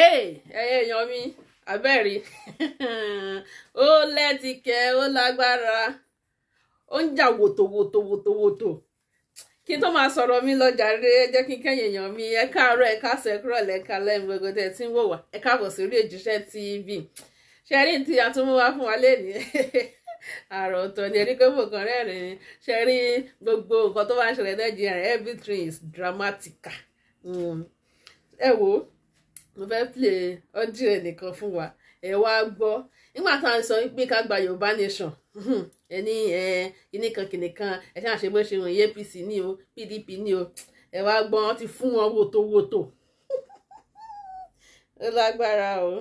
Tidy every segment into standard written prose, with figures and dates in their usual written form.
èèyàn mi abẹ́rí ó lẹ́tìkẹ́ ó lágbára ó ń jà wòtòwòtòwòtòwòtò kí n tó máa sọ̀rọ̀ mi lọ jàre jẹ́ kí n kẹ́yìn èèyàn mi ẹ káàárọ̀ ẹ káàsán ẹ kúrọ̀ lẹ́ka lẹ́nu gbogbo tẹ̀ tí ń wò wá ẹ káàbọ̀ sí orí Èjìṣẹ́ TV ṣe rí tí a tún mú wá fún wa lénìí àrò ọ̀tọ̀ ni ẹni pé mo kàn rẹ́rìn-ín ṣe rí gbogbo nǹkan tó bá ń ṣẹlẹ̀ Nàìjíríà everything is dramatica ẹ wò ó mo fẹ́ play ọdún ẹnìkan fún wa ẹ wá gbọ́ nígbà tá à ń sọ pé ká gba Yorùbá nation ẹni kìnìkan ẹ ṣáà ṣe bó ṣe rìn APC ní o PDP ní o ẹ wá gbọ́ wọn ti fún wọn wòtòwòtò ó lágbára o.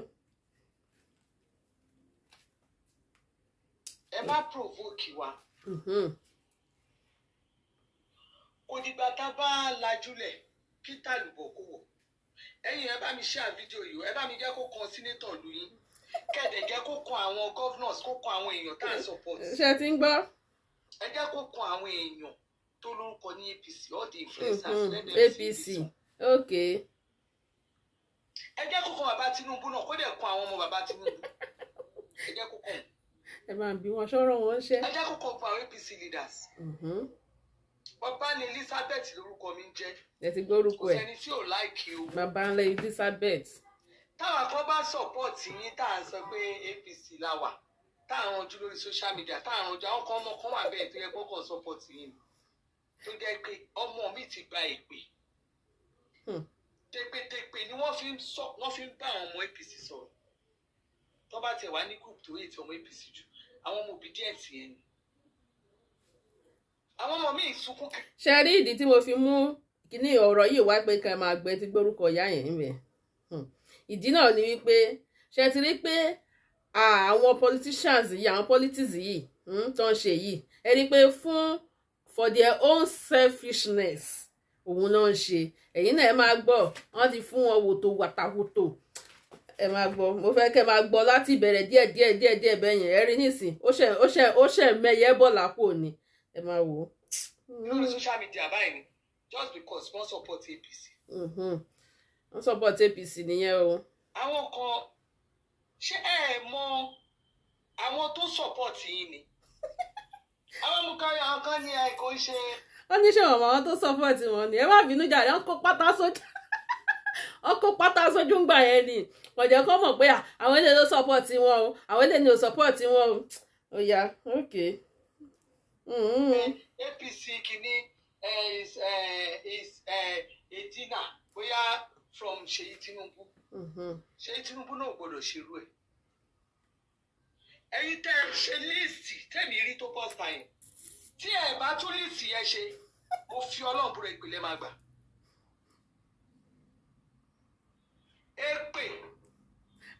ẹ má provoke wa kò dìgbà tá a bá lajúlẹ̀ peter lùbọ̀kúwò ẹ̀yin ẹ bá mi share fídíò yìí ẹ bá mi jẹ́ kó kan sínétọ̀ lu yín kẹ̀dẹ̀ jẹ́ kó kan àwọn governors kó kan àwọn èèyàn tá à ń support. ṣe ti ń gbọ́. ẹ jẹ́ kó kan àwọn èèyàn tó lórúkọ ní APC all the influencers APC ok. ẹ jẹ́ kó kan bàbá Tinubu náà kó dẹ̀ kan àwọn ọmọ bàbá Tinubu ẹ jẹ́ kó kan. ẹ máa bí wọn ṣọ́rọ̀ wọn ṣe. ẹ jẹ́ kó kan fún àwọn APC leaders. Bàbá ni Elizabeth lórúkọ mi ń jẹ́. ẹ ti gbórúkọ ẹ. kò sẹ́ni tí ò láìkí o. bàbá ńlẹ̀ Elizabeth. táwọn kan bá sọ̀pọ̀tì yín tá à ń sọ pé APC la wà tá à ń ranjú lórí social media tá à ń ranjú àwọn kan ọmọ kan wà bẹ́ẹ̀ tó yẹ kó kàn sọ̀pọ̀tì yín tó jẹ́ pé ọmọ mi ti gba èpè. tẹpẹtẹpẹ ni wọ́n fi ń bá àwọn ọmọ APC sọ̀rọ̀ tó bá tẹ̀ wá ní group tó yẹ ti ọmọ APC jù àwọn ọmọ òbí díẹ̀ tì yẹn ni àwọn ọmọ mi ìsunkún. ṣe rí ìdí tí mo fi mú kíní ọ̀rọ̀ yìí wá pé ká máa gbé tí gbórúkọ ìyá yẹn ń bẹ̀ ìdí náà ni wípé ṣe ti rí pé àwọn politicians yìí àwọn politics yìí tó ń ṣe yìí ẹ rí pé for their own selfishness òun náà ń ṣe ẹ̀yin náà ẹ máa gbọ́ wọ́n ti fún wọn wòtò wàtàwòtò ẹ máa gbọ́ mo fẹ́ kẹ́ máa gbọ́ láti ìbẹ̀rẹ̀ díẹ̀ bẹ́yẹn ẹ rí nísìn ó ṣe mẹ́yẹ bọ̀ lápò ni ẹ máa wò ó. lórí social media báyìí ni just because wọ́n support APC. wọ́n support APC nìyẹn o. àwọn kan ṣé ẹ mọ àwọn tó support yín ni àwọn mùkàrí àwọn kan ní ẹ kò ṣe. wọ́n ní ṣe àwọn tó support wọn ni ẹ má bínú jàre wọ́n kó pátá sójú ń gbà yẹn ni kò jẹ́ kó mọ̀ pé àwọn ilé ló support wọn o àwọn ilé ni ò support wọn o ó yá ok. APC kìíní is a dinner bóyá from Seyi Tinubu. Seyi Tinubu náà gbọ́dọ̀ ṣerú ẹ̀. ẹ̀yin tẹ́ ẹ ṣe líìsì tẹ́mi rí tó bọ́ sáyẹn tí ẹ bá tún líìsì yẹn ṣe mo fi Ọlọ́run búra ìpìlẹ̀ máa gbà. èpè.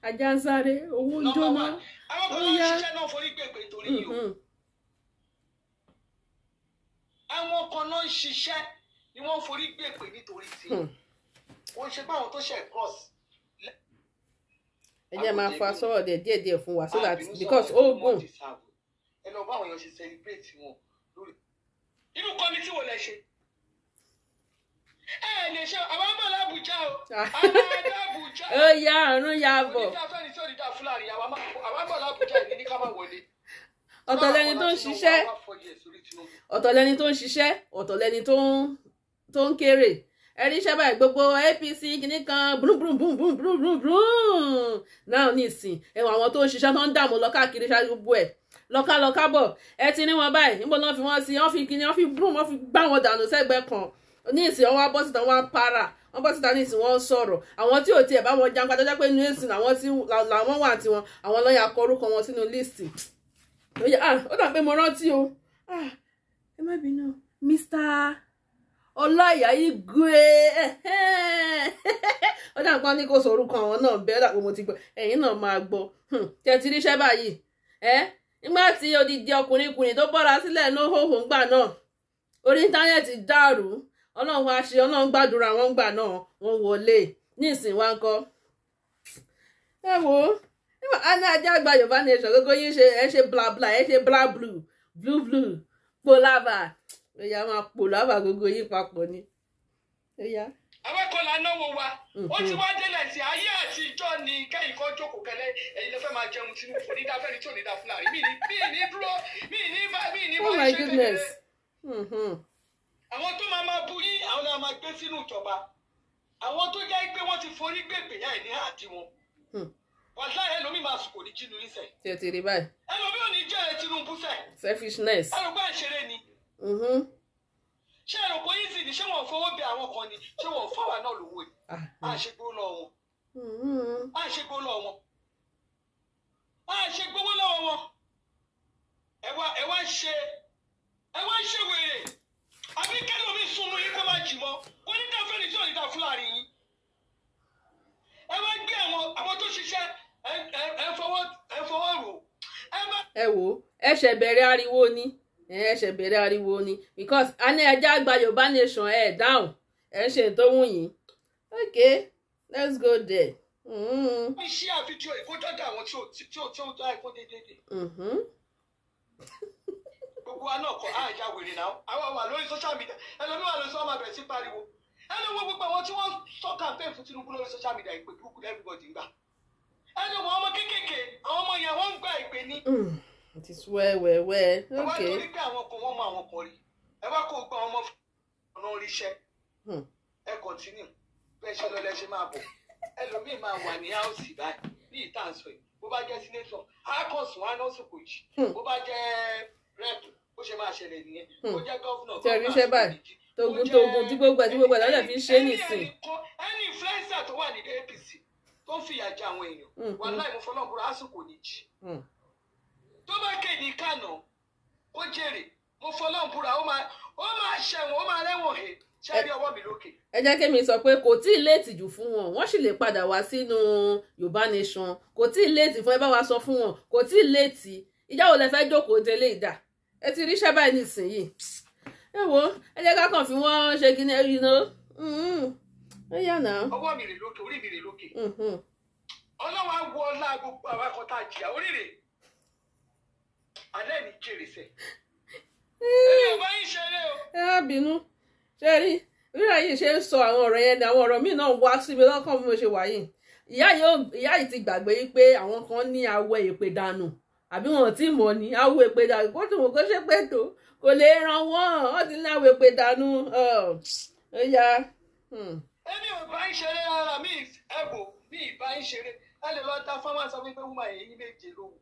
ajá ń sáré owó ń jóná. àwọn kan náà ń ṣiṣẹ́ náà forí gbègbè torí yìí o. àwọn kan náà ń ṣiṣẹ́ ni wọ́n forí gbègbè nítorí tí wọ́n ṣe báwọn tó ṣe cross. ẹ jẹ́ máa fa sọ́rọ̀ díẹ̀ fún wa so that because ó gùn. ẹ lọ bá àwọn èèyàn ṣe celebrate wọn lórí. inú kọ́mítì wo lẹ ṣe. ẹ lè ṣe àwọn ọmọ làbújá o àwọn Adebuhari. ó yá ọ̀run ya bọ̀. onídàáfẹ́ni tí ò ní dá fúlàní àwọn ọmọ làbújá yìí ní ká má wọlé. ọ̀tọ̀ lẹni tó ń ṣiṣẹ́ ọ̀tọ̀ lẹni tó ń ṣiṣẹ́ ọ̀tọ̀ lẹni tó ń kéré ẹ̀rí iṣẹ́ báyìí gbogbo APC kìíní kan náà nísìn ẹ̀wọ̀n àwọn tó ń ṣiṣẹ́ tó ń dààmú lọ káàkiri ṣáà gbogbo ẹ̀ lọ́ká bọ̀ ẹ ti ní wọn báyìí níbo náà fi wọ́n sí wọ́n fi kíní wọ́n fi wọ́n fi gbá wọn dànù sẹ́gbẹ̀ẹ́ kan nísìn wọ́n wá bọ́ síta wọ́n á para wọ́n bọ́ síta nísìn wọ́n ń sọ̀rọ̀ àwọn tí ò tiẹ̀ bá wọn jẹun pàtàkì pé inú èsìn làwọn wà tiwọn àwọn lọ́yà kọ orúkọ wọn sínú líìsì ó dà pé mo rántí o ẹ má bínú Mr. Ọláìyá Igwe ó dà pé wọ́n ní kó sọ orúkọ àwọn náà bẹ́ẹ̀ dà pé mo ti gbọ́ ẹ̀yin náà máa gbọ́ tẹ́ ti ríṣẹ́ báyìí nígbà tí odidi ọkùnrin tó bọ́ra sílẹ̀ ní hóhó ńgbà náà orí íńtánẹ́ẹ̀tì dàrú ọlọ́run wá ṣe ọlọ́run gbàdúrà wọn ńgbà náà wọ́n wọlé ní ìsìn wa ń kọ́ ẹ wò ó ana ajá gba Yorùbá nation gbogbo yín ṣe bla bla ṣe bla blue polava ó yá máa polava gbogbo yín papọ̀ ni ó yá. àwọn kan là náwó wa ó ti wá délẹ̀ sí ayé àtijọ́ ni kẹ́yìn kan jókòó kẹlẹ́ ẹ̀yin lè fẹ́ máa jẹun Tinubu kò ní dáfẹ́ni tí ò ní dá Fúlàní mí ní dúró mí ní bá ṣe kékeré. àwọn tó máa bú yín àwọn náà máa gbé sínú ìjọba àwọn tó jẹ́ pé wọ́n ti forí gbègbè yá ẹ̀ ní àdí wọn wàlá ẹlòmí máa sùn kò ní jínú yín sẹ̀. tí o ti rí báyìí. ẹlòmí ò ní jẹ́ Tinubu sẹ̀. selfishness. ẹlòmí àṣẹrẹ ni. ṣé ẹ̀rọ kò yí sí ni ṣé wọ́n fọwọ́ bẹ àwọn kan ni ṣé wọ́n fáwa náà lówó yìí. àṣegbó lọ wọn. àṣegbó lọ wọn. àṣegbówó lọ́wọ́ wọn. ẹ wá ṣe wèrè àbí kẹlòmí sunmu yín kó má jì mọ́ kó ní dáfẹ́ni tí ò ní dá Fúlàní yín. ẹ wá gbé àwọn tó ṣiṣẹ́ ẹ fọwọ́ rò. ẹ wò ẹ ṣẹ̀ bẹ̀rẹ̀ ariwo ni ẹ ṣẹ̀ bẹ̀rẹ̀ ariwo ni because a ní ẹjẹ́ àgbà Yorùbá nation ẹ̀ dáhùn ẹ̀ ń ṣe tó wù yín okay let's go there. mi ṣí àfijọ́ ìkójọ́dọ̀ àwọn tí ó dá ẹ̀kọ́ déédéé. gbogbo wa náà kọ àìjà wèrè náà àwọn wà lórí social media ẹlòmíì wà lórí social media bẹ̀rẹ̀ sí pariwo ẹlòmíì gbogbo àwọn tí wọ́n sọ campaign fún Tinubu lórí social media ìpè burúkú everybody ń gbà ẹlòmíì ọmọ kéékèèké àwọn ọmọ yẹn wọ́n ń gba ìpè ní. it is wẹ́wẹ́wẹ́ ẹ wá torí pé àwọn kan wọ́n mọ àwọn kan rí ẹ wá kó gba ọmọ ọ̀nà oríṣẹ́ ẹ continue bẹ́ẹ̀ ṣe lọ́lẹ́ ṣe máa bọ̀ ẹlòmíì máa wà ní house báyìí ní ìtànsọ yìí bó bá jẹ́ senator akọ̀sùn wa náà sòkò jì bó bá jẹ́ rep bó ṣe máa ṣẹlẹ̀ nìyẹn bó jẹ́ gọ́vnọ̀ tẹ̀ríṣẹ́ báyìí togun tí gbogbo lọ́dẹ̀ fi ṣe nìsín. ẹni influencer tó wà ní APC tó ń fìyà jẹ àwọn èèyàn wàláì mo fọlọ́ọ̀bùrọ̀ àsìkò ní jì tó bá kéde kànà ó jèrè mo fọlọ́ọ̀bùrọ̀ ó máa ṣẹ̀wọ̀n ó máa rẹ́wọ̀n he ṣáàbí ọwọ́ mi lókè. ẹ jẹ́ kí mi sọ pé kò tí ì léètì jù fún wọn wọ́n sì lè padà wá sínú Yorùbá nation kò tí ì léètì fún ẹ bá wa sọ fún wọn kò tí ì léètì ìjà wo lẹ fẹ́ jókòó délé ìdá ẹ ti ríṣẹ́ báyìí nísìnyìí ẹ wo ẹ jẹ́ ká kàn fi wọ́n ṣe kíní ẹ̀rí náà ẹ yà náà. ọwọ́ mi rè lókè orí mi rè lókè ọlọ́wọ́ á wọ ọlá gbogbo àwọn akọ́tà jìyà orí rè alẹ́ ní jèrè sẹ́ ẹni ọba yìí ṣeré o. ẹ á bínú ṣe rí rírà yìí ṣe ń sọ àwọn ọ̀rọ̀ yẹn ni àwọn ọ̀rọ̀ míì náà wá síbi lọ́kàn bí mo ṣe wà yìí ìyá yìí ti gbàgbé pé àwọn kan ní awọ èpè dànù àbí wọn ò tí mọ̀ ní awọ èpè dànù kó tó wọn kó ṣe pé tó kò lè ràn wọ́n ti ní awọ èpè dànù ó yá. ẹni ò bá ń ṣeré rárá mi ẹ̀bù mi ì bá ń ṣeré ẹ lè lọ ta fáwọn sọ pé wúmọ èyí méje lóhùn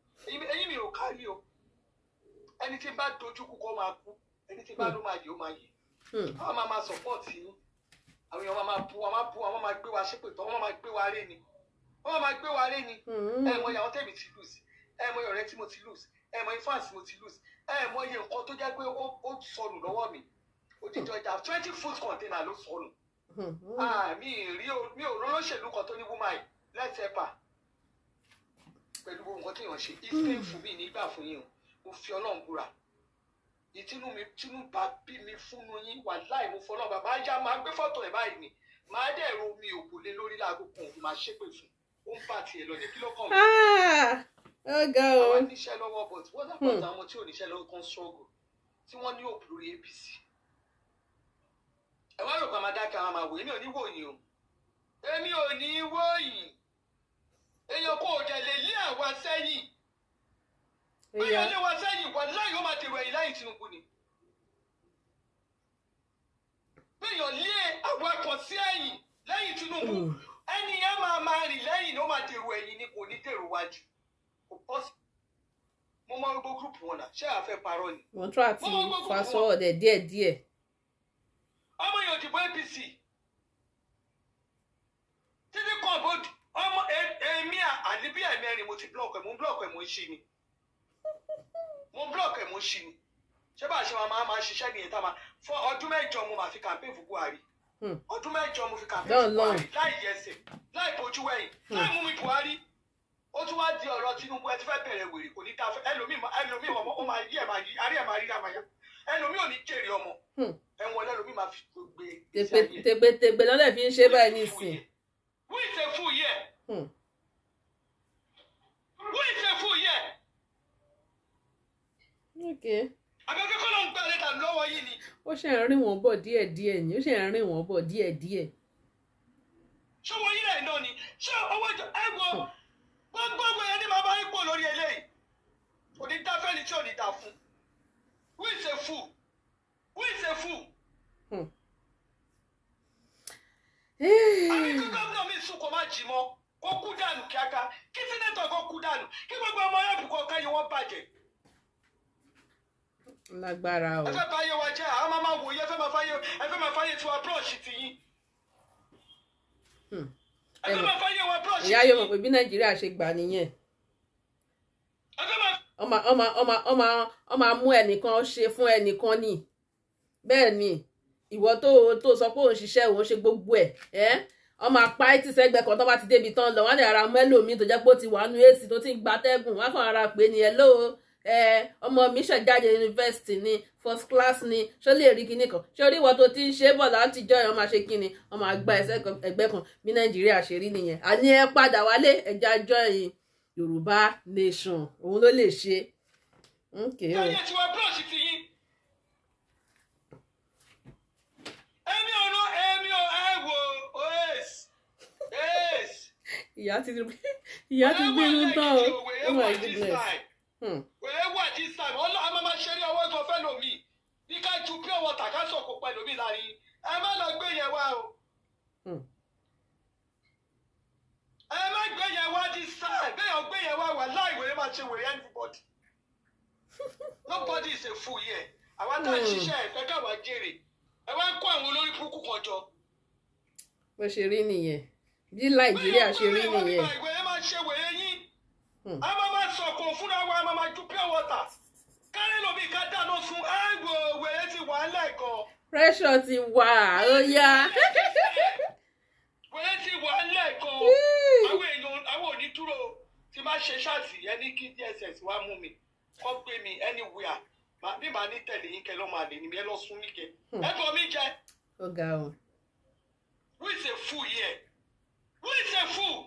èyí mi ò kárí o ẹni tí bá dojú kú kó máa kú ẹni tí bá ló máa yè ó máa yè àwọn máa support yín àwọn èèyàn máa bu àwọn máa gbé wa ṣépè tán wọ́n máa gbé wa ré ni ẹ mọ ìyàwó tẹ̀mí ti lose ẹ mọ ọ̀rẹ́ tí mo ti lose ẹ mọ ifáàsì mo ti lose ẹ mọ iye nǹkan tó jẹ́ pé ó sọnù lọ́wọ́ mi odidi ọjà 20 foot container ló sọnù mi ò rọ́lọ́ṣèlú kan tó ní woman let's help her pẹ̀lú gbogbo nǹkan tí èèyàn ṣe ìfẹ́ fún mi nígbà fún yín o mo fi Ọlọ́run búra Tinubu bí mi fúnnu yín wà láì mo fọlọ́ bàbá ajá máa gbé fọ́tò ẹ̀ báyìí ni máa dẹ̀ ro mi òkú lé lórí láago kan òun máa ṣépè fún ó ń bá tiẹ̀ lọ yẹn kí ló kàn mí. ọgá o. àwọn oníṣẹ́ lọ́wọ́ but wọ́n dàpọ̀ àwọn tí oníṣẹ́ lọ́wọ́ kan struggle tí wọ́n ní òkú lórí APC. ẹ wá rò pé àmàdákẹ́ àwọn máa wò èmi ò ní wò yín o èmi ò ní wò yín èèyàn kò dẹ̀ lè lé àwa sẹ́yìn èèyàn lé wa sẹ́yìn wà láyé ó máa dèrò ẹ̀yìn láyìn Tinubu ni èèyàn lé àwa kan sí ẹ̀yìn lẹ́yìn Tinubu ẹni yẹn máa rìn lẹ́yìn ó máa dèrò ẹ̀yìn ni kò ní dèrò wájú kò pọ́ sí. mo máa ń gbọ́ gúrùpù wọn náà ṣé àfẹ́ parọ́ ni. wọ́n tún àti fàṣọwọ́dẹ̀ díẹ̀díẹ̀. ọmọ yóò dìbò APC títí kan bó ọmọ èmi àníbí ẹ̀mẹ́rin mo ti blọọkì ẹ̀ mo ń blọọkì ẹ̀ mo ń ṣí ni ṣé bá a ṣe máa ṣiṣẹ́ nìyẹn tá a máa fún ọdún mẹ́jọ mo máa fi campaign fún Buhari ọdún mẹ́jọ mo fi campaign fún Buhari láì yẹsẹ̀ láì bojú wẹ̀yìn láì mú mi Buhari ó tún wá di ọ̀rọ̀ Tinubu ẹ ti fẹ́ bẹ̀rẹ̀ wèrè kò ní ta ẹlòmíì ọmọ ó máa yí ẹ̀ máa yí arí ẹ̀ máa rí àmàyà ẹlòmíì ò ní jèrè ọmọ ẹ̀wọ̀n ẹlòmíì máa fi gbé tẹgbẹtẹgbẹ lọ́lẹ̀ fi ń ṣe báyìí nísìn. Who is a fool here? Who is a fool here? Okay. Àbẹ̀kẹ́ kọ́ ló ń gbà lẹ́tà lọ́wọ́ yìí ni. Ó ṣe ń rìn wọ́n bọ̀ díẹ̀díẹ̀ ni ó ṣe ń rìn wọ́n bọ̀ díẹ̀díẹ̀. ṣé owó yín lẹ́yìn náà ni ṣé owó ìjọ ẹ̀gbọ́n gbogbo yẹn ní màá bá yín pò lórí eléyìí kò ní dá fẹ́ni tí ò ní dá fún. Who is a fool? Who is a fool? Àbí kí gómìnà mi sùn kó má jì mọ́ kó kú dànù kíákà kí sẹ́nẹ́tọ̀ kó kú dànù kí gbogbo ọmọ yẹn kó káyé wọn bàjẹ́. Lágbára o. Ẹ fẹ́ báyé wa jẹ́ àwọn máa wòye ẹ fẹ́ máa fáyé tiwa búrọ̀ṣì ti yín. Ẹ fẹ́ máa fáyé wa búrọ̀ṣì ti yín. Ìyá yóò mọ̀ pé bí Nàìjíríà ṣe gbà nìyẹn. Ọmọ mú ẹnìkan ṣe fún ẹnìkan ni. Bẹ́ẹ̀ ni ìwọ tó sọ pé òun ṣiṣẹ́ òun ṣe gbogbo ẹ̀ ọmọ apá etí sẹ́gbẹ̀ẹ́ kan tó bá ti débi tán lọ wọ́n lè ara mẹ́lòmíì tó jẹ́ pé ó ti wà nú èsì tó ti ń gbatẹ́gùn wọ́n kàn ara pé ni ẹ ló ọmọ mi ṣẹ̀jáde yunifásitì ni first class ni ṣó lè rí kinní kan ṣé orí ìwọ tó ti ń ṣe bọ̀ látijọ́ ẹ̀ wọ́n máa ṣe kinní wọ́n máa gba ẹgbẹ́ kan bí Nàìjíríà ṣe rí nìyẹn àní ẹ padà wálé ẹja join Yorùbá nation òun ló lè ṣe. Ẹyẹ tí wọ́n búrọ̀ṣì ti yín. Ìyá ti gbé inú tán o. Oh my goodness. Wèrè wà this time. Ọlọ́run máa ṣe ní ọwọ́ kan fẹ́ lómi. Bí ká ju pure water ká sọ̀kò pẹ̀lú mi láàrin. Ẹ má lọ gbé yẹn wá o. Ẹ má gbé yẹn wá this time. Bẹ́ẹ̀ gbé yẹn wá wà láì wèrè máa ṣe wèrè anybody. Nobody is a fool here. Àwọn tá à ń ṣiṣẹ́ ẹ̀fẹ́ káwa jèrè. Ẹ wá ń kó àwọn olórí burúkú kan jọ. Bó ṣe rí nìyẹn. Bí Nàìjíríà ṣe rí nìyẹn. Ìwé máa ṣe wèrè yín. A máa sọ̀kò fúnra wa, a máa ju pure water. Kárí lómi ká dáná sun áńgò wèrè ti wà lẹ́ẹ̀kan. Pressure ti wà ó yá. Wèrè ti wà lẹ́ẹ̀kan. Àwọn èèyàn àwọn ò ní dúró tí máa ṣe ṣáàtì ẹni kí DSS wá mú mi. Kọ́ gbé mi anywhere. Bí màá ní tẹ̀lé yín kẹ́ lọ́ máa lè ní mi ẹ lọ sún mí kẹ́. Ẹ bọ̀ mí jẹ. Ó ga o. Who is a fool here? Who is a fool?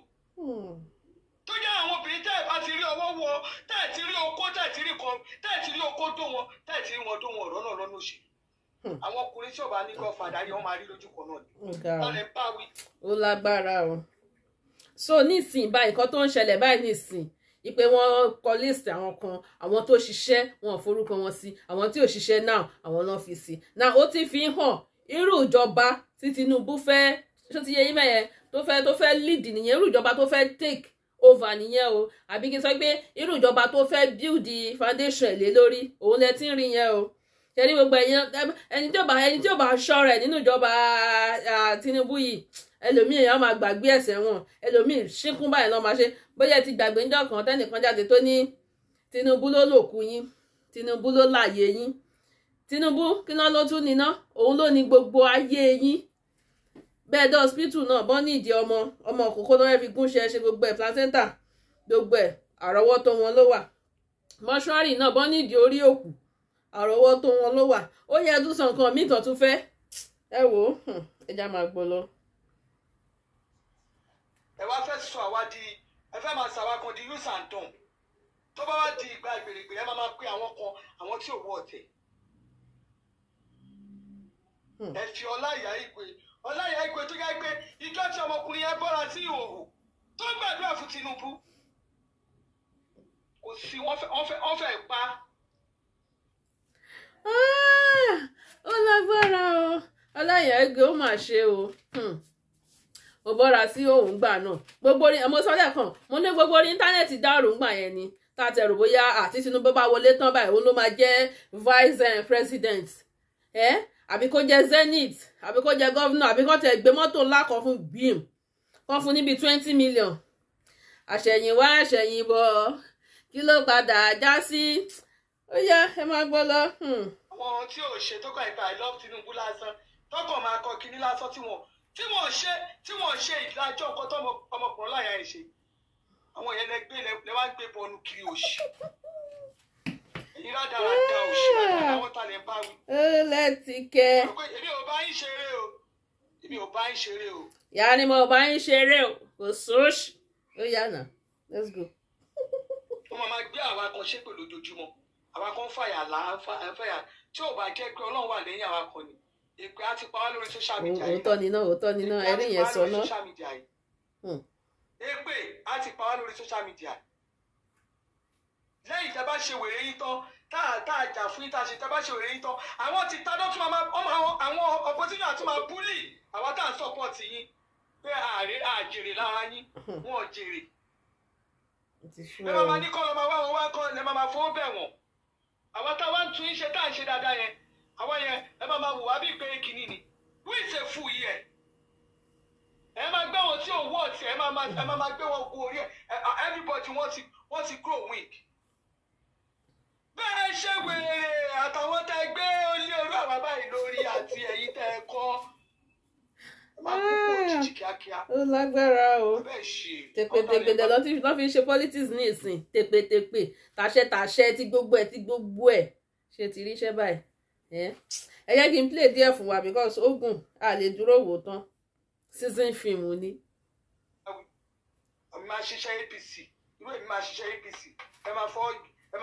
Tó jẹ́ àwọn obìnrin tẹ́ ẹ̀ bá ti rí ọwọ́ wọ tẹ́ ẹ̀ ti rí okó tẹ́ ẹ̀ ti rí kan tẹ́ ẹ̀ ti rí okó dó wọn tẹ́ ẹ̀ ti rí wọn dó wọn ọ̀rọ̀ náà lọ́nà òṣì. Àwọn ọkùnrin tí ọba ní gọ́fàdà yẹn wọ́n máa rí lójú kan náà ni. Lọ́lẹ̀ báwí. Ó lágbára o. So nísìnyí báyìí nǹkan tó ń ṣẹlẹ̀ báyìí nísìnyí ipe wọn kọ list àwọn kan àwọn tó ṣiṣẹ́ wọn forúkọ wọn sí àwọn tí ò ṣiṣẹ́ náà àwọn náà fi sí. Náà ó ti fi hàn irú ìjọba tí Tinubu fẹ́ ṣó ti yẹ yín mẹ́yẹn tó fẹ́ lead nìyẹn irú ìjọba tó fẹ́ take over nìyẹn o àbí kí n sọ pé irú ìjọba tó fẹ́ build the foundation lé lórí òun lẹ ti ń rí yẹn o ṣe ní gbogbo ẹni tí ò bá ṣọ́ra ẹ̀ nínú ìjọba Tinubu yìí ẹlòmíì èèyàn máa gbàgbé ẹ̀ṣẹ̀ wọn ẹlòmíì ṣínkún báyìí náà máa ṣe bóyá ti gbàgbé ńjọ́ kan tẹ́nìkan jáde tó ní Tinubu ló lòkù yín Tinubu ló láàyè yín Tinubu kí náà ló tún níná òun ló ní gbogbo ayé yín bẹ́ẹ̀ dé hospital náà bọ́n ní ìdí ọmọ òkókó náà fi gúnṣẹ́ ṣe gbogbo ẹ̀ placenta gbogbo ẹ̀ àrọ́wọ́tó wọn ló wà mọ́ṣúárì náà bọ́n ní ìdí orí òkú àrọ́wọ́tó wọn ló wà ó yẹ tún sàn kan míì tán tún fẹ́ ẹ wò ó ẹja máa gbọ́ lọ. Ẹ wá fẹ́ sọ àwa di ẹ fẹ́ máa sàwa kan di use and done tó bá wá di ìgbà ìgbèrègbè ẹ máa pé àwọn kan àwọn tí ò wọ ọ̀tẹ̀ ẹ fi Ọláìyá Igwe tó yá pé ìjọ tí ọmọkùnrin yẹn bọ́ra sí ìhòòhò tó gbàdúrà fún Tinubu kò sí wọ́n fẹ́ pa. Ó lágbára o Ọláìyá Igwe ó mà ṣe o mo bọ́ra sí òun gbà náà gbogbo orin mo sọ lẹ́ẹ̀kan mo ní gbogbo orí íńtánẹ́ẹ̀tì dárò ń gbà yẹn ni tá a tẹ̀rù bóyá àti Tinubu bá wọlé tán báyìí òun ló máa jẹ́ vice president àbí kó jẹ́ zenith àbí kó jẹ́ governor àbí kó tẹ̀ gbé mọ́tò ńlá kan fún bim kan fún níbi 20 million àṣẹ̀yìnwá àṣẹ̀yìnbọ̀ kí ló padà já sí ó yá ẹ máa gbọ́ lọ. àwọn tí ò ṣe tó kàn ìgbà I love Tinubu lásán tọkàn máa kọ kinní lásán tí wọ́n ṣe ìdájọ́ nǹkan tó ọmọkùnrin láyà ẹ̀ ṣe àwọn yẹn lẹ wá ń gbé bọnu kiri òṣì èyí rádaràda òṣì àwọn tá lè bá wí. ó lẹ́tí kẹ́. èmi ò bá yín ṣeré o. ìyá ni mo bá yín ṣeré o kò sóòṣì ó yá náà let's go. wọ́n máa gbé àwa kan ṣépè lójoojúmọ́ àwa kan fàyà tí ò bá jẹ́ pé Ọlọ́run wà lẹ́yìn àwa kan ni èpè á ti pa wá lórí social media yìí. òótọ́ ni náà ẹ̀rí yẹn sọ náà. èpè á ti pa wá lórí social media lẹ́yìn tẹ́ bá ṣe wèrè yín tán tá a jà fún yín tá a ṣe tẹ́ bá ṣe wèrè yín tán àwọn ti ta lọ́tún àwọn opposition àti máa búlì àwọn tá à ń support yín pé àjèrè lára yín wọn ò jèrè ẹ máa ní kọ́ lọ́ máa wá wọn wá kọ́ ẹ máa fowó bẹ̀ wọ́n àwọn táwa ń tún iṣẹ́ tá à ń ṣe dáadáa yẹn àwọn yẹn ẹ máa wò wá bí pé kìíní ni who is a fool yẹ ẹ máa gbé wọn tí ò wọ́ ọ̀tí ẹ máa gbé wọn kú orí ẹ everybody wọ́n ti grow weak bẹ́ẹ̀ ṣe wèrè àtàwọn tẹ́ gbé olé orú àwọn báyìí lórí àti ẹ̀yìn tẹ́ kọ́ máa kú kú òjijì kíákíá. Ó lágbára o tèpètèpè lọ́ fi ń ṣe politics ní ìsìn tèpètèpè tàṣẹ tí gbogbo ẹ̀ ṣe ti ríṣẹ́ báyìí ẹ yẹ kí n play díẹ̀ fún wa because ogun a lè dúró wò tán season film ni. máa ṣiṣẹ́ APC irú èmi máa ṣiṣẹ́ APC ẹ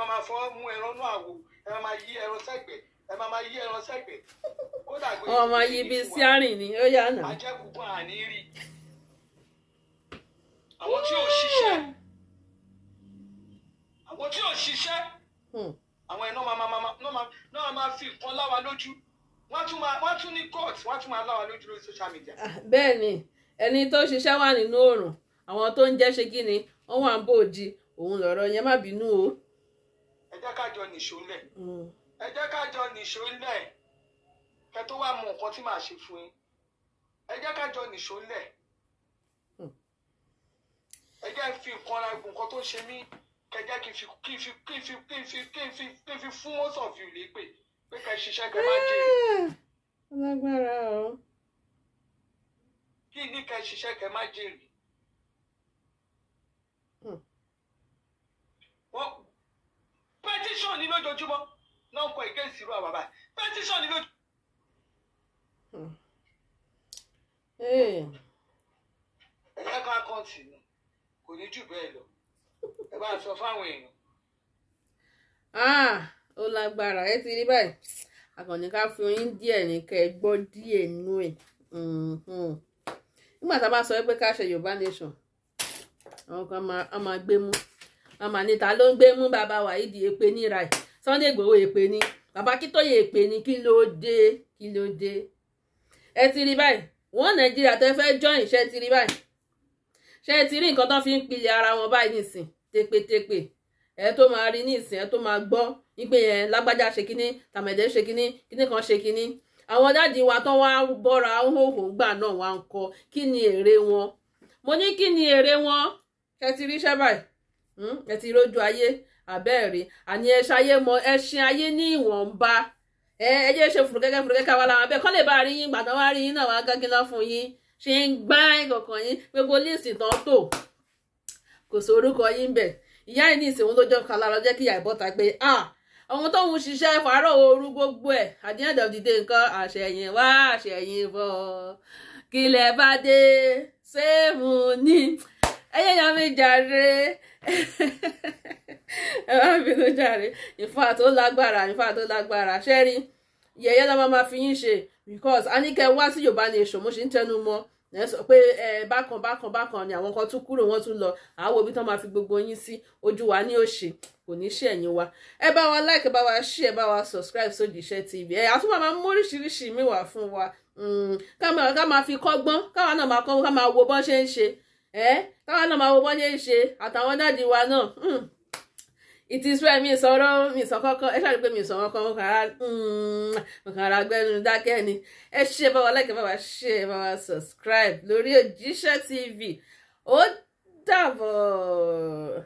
máa fọ́ mú ẹran náà àwò ẹ máa yí ẹran sẹ́gbẹ̀ẹ́ ẹ máa yí ẹran sẹ́gbẹ̀ẹ́ kódà gbé ọmọ yìí bí sí àrìn ni ó yà nà. ajẹ́kùnkùn àní rí àwọn tí ò ṣiṣẹ́ àwọn ẹ̀ náà máa fi nǹkan láwa lójú wọ́n tún ní court wọ́n tún máa láwa lójú lórí social media. bẹ́ẹ̀ ni ẹni tó ṣiṣẹ́ wà nínú oòrùn àwọn tó ń jẹ́ ṣe kí ni wọ́n wà ń bòjì òun lọ̀rọ̀ yẹn má bínú o. ẹ jẹ́ ká jọ nìṣó ńlẹ̀ kẹ́ tó wá mọ nǹkan tí màá ṣe fún yín ẹ jẹ́ ká jọ nìṣó ńlẹ̀ ẹ jẹ́ fi nǹkan ra nǹkan tó ṣe mí kẹjẹ kí n fi fún most of you lépè pé kẹ́ ṣiṣẹ́ kẹ́ má jèrè. lágbára o. kí ní kẹ́ ṣiṣẹ́ kẹ́ má jèrè. wọ́n petition ní lójoojúmọ́ náà ń kọ ìkéèsì irú àbàbà petition ní lójoojúmọ́. ẹ jẹ́ ká kọ́ńtì kò ní jù bẹ́ẹ̀ lọ ẹ bá sọ fáwọn èèyàn. Ó lágbára ẹ ti rí báyìí àkànní ká fi oyin díẹ̀ ní kẹ́ ẹ gbọ́ díẹ̀ nú ẹ̀ nígbà tá a bá sọ pé ká ṣe Yorùbá nation àwọn kan máa gbé mú wọn máa ní ta ló ń gbé mú bàbá Wàhídì èpè ní ra ẹ̀ Sunday Igboho èpè ní bàbá Akíntóyè èpè ní kí ló dé ẹ ti rí báyìí wọn Nàìjíríà tẹ́ fẹ́ join ṣe ti rí báyìí ṣe ti rí nǹkan tó fi ń pilẹ̀ ara wọn báyìí nìsín tépétépé ẹ tó máa rí nísìn ẹ tó máa gbọ́ wípé yẹn lágbájá ṣe kínní tàmẹ̀dẹ́ ṣe kínní kíní kan ṣe kínní àwọn dáàdi wa tó wá bọ́ra hóhò gbà náà wá ń kọ kí ni èrè wọn mo ní kí ni èrè wọn ẹ ti ríṣẹ́ báyìí ẹ ti rójú ayé àbẹ́ẹ̀rí àní ẹ ṣayé mọ ẹ ṣe ayé ní ìwọ̀nba ẹ jẹ́ ṣe fùrùkẹ́kẹ́ wa làwọn abẹ́ kọ́ lè bá rí yín gbàtàn wá rí yín náà wá gángíná fún yín ṣe ń gbá ìkọ̀kan yín gbogbo líìsì tán tó kò sí orúkọ yín bẹ̀ ìyá yìí ní ìsìnkú tó jọ kalára jẹ́ kí ìyá ìbọ́ta pé àwọn tó ń ṣiṣẹ́ fàárọ̀ ooru gbogbo ẹ̀ at the end of the day nǹkan àṣẹyìn wá àṣẹyìn bọ̀ kí lẹ bá dé sẹ́ẹ̀mù ní ẹyẹ yan mi jàre ẹ má bínú jàre ìfà tó lágbára ṣẹ́rí yẹ̀yẹ́ lọ́mọ máa fi yín ṣe because a ní kẹ́ wá sí Yorùbá nation mo ṣe ń tẹnu mọ́ ẹ sọ pé bákan ni àwọn kan tún kúrò wọ́n tún lọ àwọn òbí tán máa fi gbogbo yín sí ojú wa ní òṣè kò ní ṣe ẹ̀yìn wa ẹ bá wa like ẹ bá wa share ẹ bá wa subscribe sójìṣẹ́ TV àtúntò máa mú oríṣiríṣi mi wà fún wa ká máa fi kọ́gbọ́n káwa náà máa kọ́gbọ́n ká máa wo bọ́n ṣe ń ṣe káwa náà máa wo bọ́n ṣe ń ṣe àtàwọn dáàdi wa náà it is well mi sọ kọ́kọ́ ẹ ṣáà rí pé mi sọ kọ́kọ́ mo kàn ra gbẹ́nu dákẹ́ ni ẹ ṣe bá wa like bá wa share bá wa subscribe lórí Òjíṣẹ́ TV ó dàbọ̀.